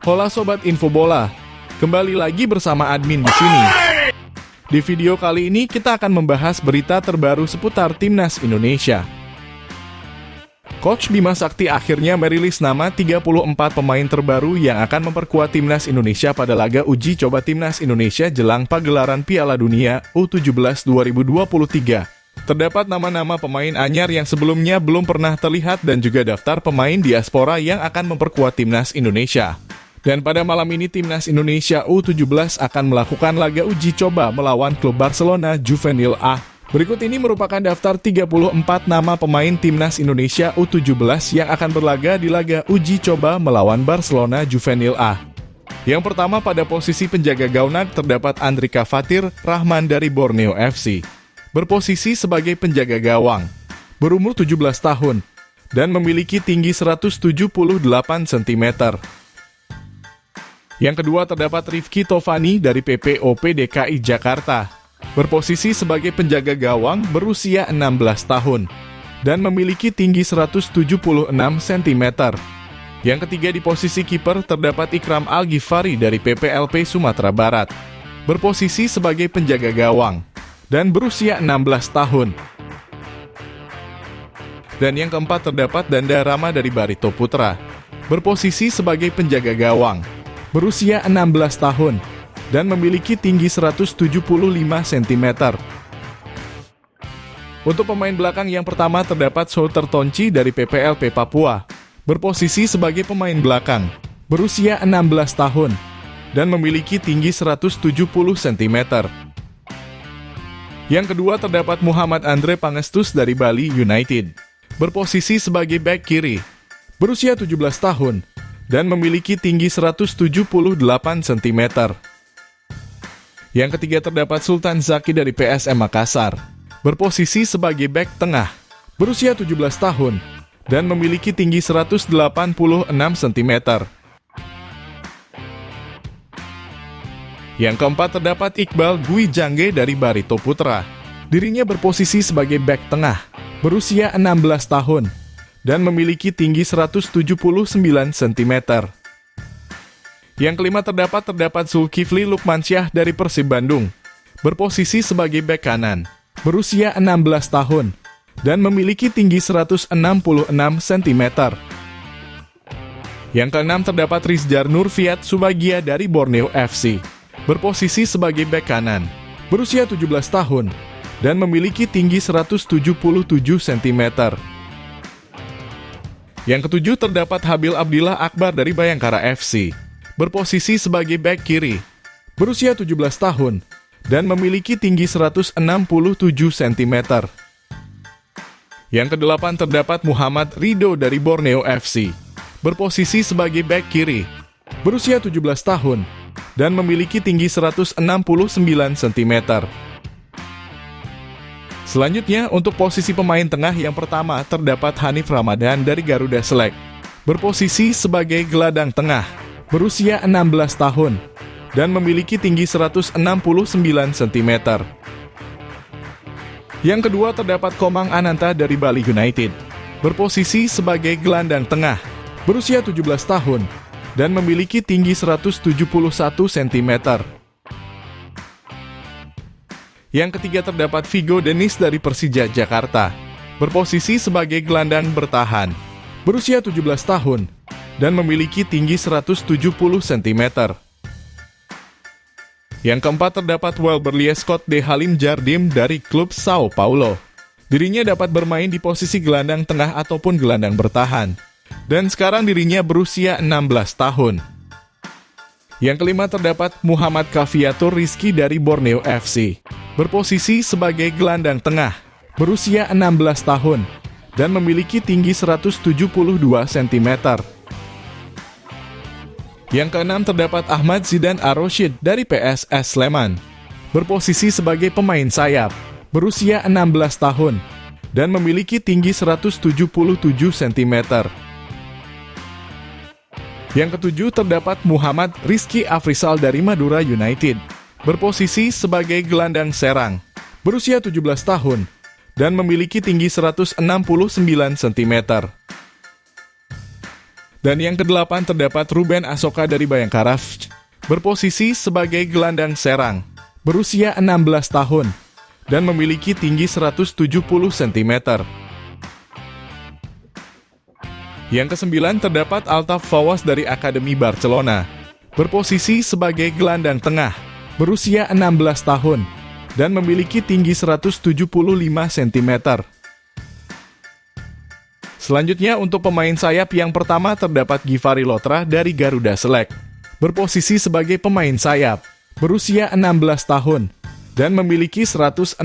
Hola Sobat Info Bola, kembali lagi bersama admin di sini. Di video kali ini kita akan membahas berita terbaru seputar Timnas Indonesia. Coach Bima Sakti akhirnya merilis nama 34 pemain terbaru yang akan memperkuat Timnas Indonesia pada laga uji coba Timnas Indonesia jelang pagelaran Piala Dunia U17 2023. Terdapat nama-nama pemain anyar yang sebelumnya belum pernah terlihat dan juga daftar pemain diaspora yang akan memperkuat Timnas Indonesia. Dan pada malam ini Timnas Indonesia U17 akan melakukan laga uji coba melawan klub Barcelona Juvenil A. Berikut ini merupakan daftar 34 nama pemain Timnas Indonesia U17 yang akan berlaga di laga uji coba melawan Barcelona Juvenil A. Yang pertama pada posisi penjaga gawang terdapat Andrika Fatir Rahman dari Borneo FC. Berposisi sebagai penjaga gawang, berumur 17 tahun, dan memiliki tinggi 178 cm. Yang kedua terdapat Rifki Tovani dari PPOP DKI Jakarta. Berposisi sebagai penjaga gawang berusia 16 tahun, dan memiliki tinggi 176 cm. Yang ketiga di posisi kiper terdapat Ikram Al-Ghifari dari PPLP Sumatera Barat. Berposisi sebagai penjaga gawang, dan berusia 16 tahun. Dan yang keempat terdapat Danda Rama dari Barito Putra. Berposisi sebagai penjaga gawang, berusia 16 tahun, dan memiliki tinggi 175 cm. Untuk pemain belakang yang pertama terdapat Souter Tonci dari PPLP Papua. Berposisi sebagai pemain belakang, berusia 16 tahun, dan memiliki tinggi 170 cm. Yang kedua terdapat Muhammad Andre Pangestus dari Bali United. Berposisi sebagai bek kiri, berusia 17 tahun, dan memiliki tinggi 178 cm. Yang ketiga terdapat Sultan Zaki dari PSM Makassar. Berposisi sebagai bek tengah, berusia 17 tahun, dan memiliki tinggi 186 cm. Yang keempat terdapat Iqbal Gui Jangge dari Barito Putra. Dirinya berposisi sebagai bek tengah, berusia 16 tahun, dan memiliki tinggi 179 cm. Yang kelima terdapat Zulkifli Lukmansyah dari Persib Bandung. Berposisi sebagai bek kanan, berusia 16 tahun, dan memiliki tinggi 166 cm. Yang keenam terdapat Rizjar Nurfiat Subagia dari Borneo FC. Berposisi sebagai bek kanan, berusia 17 tahun, dan memiliki tinggi 177 cm. Yang ketujuh terdapat Habil Abdillah Akbar dari Bayangkara FC. Berposisi sebagai bek kiri, berusia 17 tahun, dan memiliki tinggi 167 cm. Yang kedelapan terdapat Muhammad Rido dari Borneo FC. Berposisi sebagai bek kiri, berusia 17 tahun, dan memiliki tinggi 169 cm. Selanjutnya, untuk posisi pemain tengah yang pertama terdapat Hanif Ramadan dari Garuda Select. Berposisi sebagai gelandang tengah, berusia 16 tahun, dan memiliki tinggi 169 cm. Yang kedua terdapat Komang Ananta dari Bali United. Berposisi sebagai gelandang tengah, berusia 17 tahun, dan memiliki tinggi 171 cm. Yang ketiga terdapat Vigo Denis dari Persija Jakarta. Berposisi sebagai gelandang bertahan, berusia 17 tahun, dan memiliki tinggi 170 cm. Yang keempat terdapat Welberlie Scott de Halim Jardim dari klub Sao Paulo. Dirinya dapat bermain di posisi gelandang tengah ataupun gelandang bertahan. Dan sekarang dirinya berusia 16 tahun. Yang kelima terdapat Muhammad Kafiatur Rizky dari Borneo FC. Berposisi sebagai gelandang tengah, berusia 16 tahun, dan memiliki tinggi 172 cm. Yang keenam terdapat Ahmad Zidan Ar-Roshid dari PSS Sleman. Berposisi sebagai pemain sayap, berusia 16 tahun, dan memiliki tinggi 177 cm. Yang ketujuh terdapat Muhammad Rizky Afrisal dari Madura United. Berposisi sebagai gelandang serang, berusia 17 tahun, dan memiliki tinggi 169 cm. Dan yang kedelapan terdapat Ruben Asoka dari Bayangkara FC, berposisi sebagai gelandang serang, berusia 16 tahun, dan memiliki tinggi 170 cm. Yang kesembilan terdapat Altaf Fawaz dari Akademi Barcelona, berposisi sebagai gelandang tengah, berusia 16 tahun, dan memiliki tinggi 175 cm. Selanjutnya untuk pemain sayap yang pertama terdapat Givari Lotra dari Garuda Select, berposisi sebagai pemain sayap, berusia 16 tahun, dan memiliki 167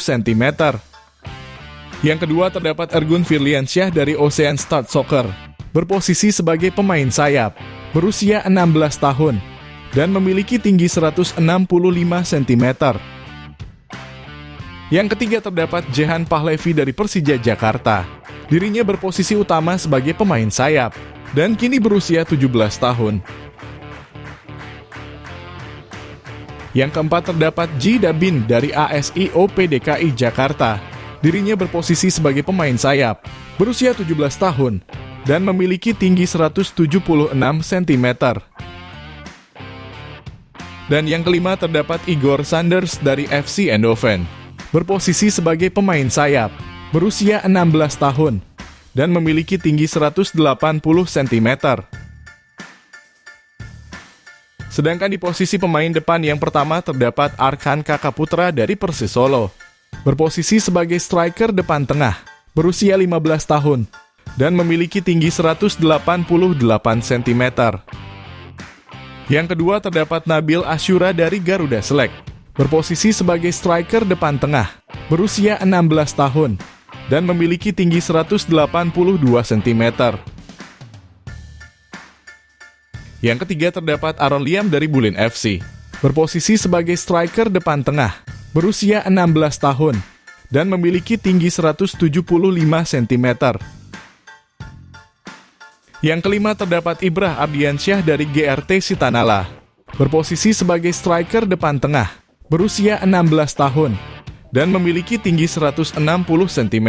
cm. Yang kedua terdapat Ergun Firliansyah dari Ocean Start Soccer, berposisi sebagai pemain sayap, berusia 16 tahun, dan memiliki tinggi 165 cm. Yang ketiga terdapat Jehan Pahlevi dari Persija Jakarta. Dirinya berposisi utama sebagai pemain sayap, dan kini berusia 17 tahun. Yang keempat terdapat Ji Dabin dari ASIOP DKI Jakarta. Dirinya berposisi sebagai pemain sayap, berusia 17 tahun, dan memiliki tinggi 176 cm. Dan yang kelima terdapat Igor Sanders dari FC Eindhoven, berposisi sebagai pemain sayap, berusia 16 tahun, dan memiliki tinggi 180 cm. Sedangkan di posisi pemain depan yang pertama terdapat Arkan Kakaputra dari Persis Solo, berposisi sebagai striker depan tengah, berusia 15 tahun, dan memiliki tinggi 188 cm. Yang kedua terdapat Nabil Asyura dari Garuda Select, berposisi sebagai striker depan tengah, berusia 16 tahun, dan memiliki tinggi 182 cm. Yang ketiga terdapat Aaron Liam dari Bulin FC, berposisi sebagai striker depan tengah, berusia 16 tahun, dan memiliki tinggi 175 cm. Yang kelima terdapat Ibrah Ardiansyah dari GRT Sitanala, berposisi sebagai striker depan tengah, berusia 16 tahun, dan memiliki tinggi 160 cm.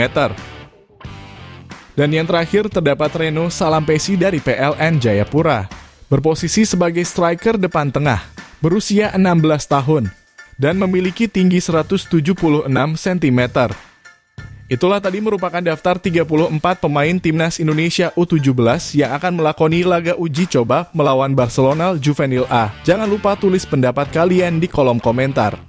Dan yang terakhir terdapat Reno Salampesi dari PLN Jayapura, berposisi sebagai striker depan tengah, berusia 16 tahun, dan memiliki tinggi 176 cm. Itulah tadi merupakan daftar 34 pemain Timnas Indonesia U17 yang akan melakoni laga uji coba melawan Barcelona Juvenil A. Jangan lupa tulis pendapat kalian di kolom komentar.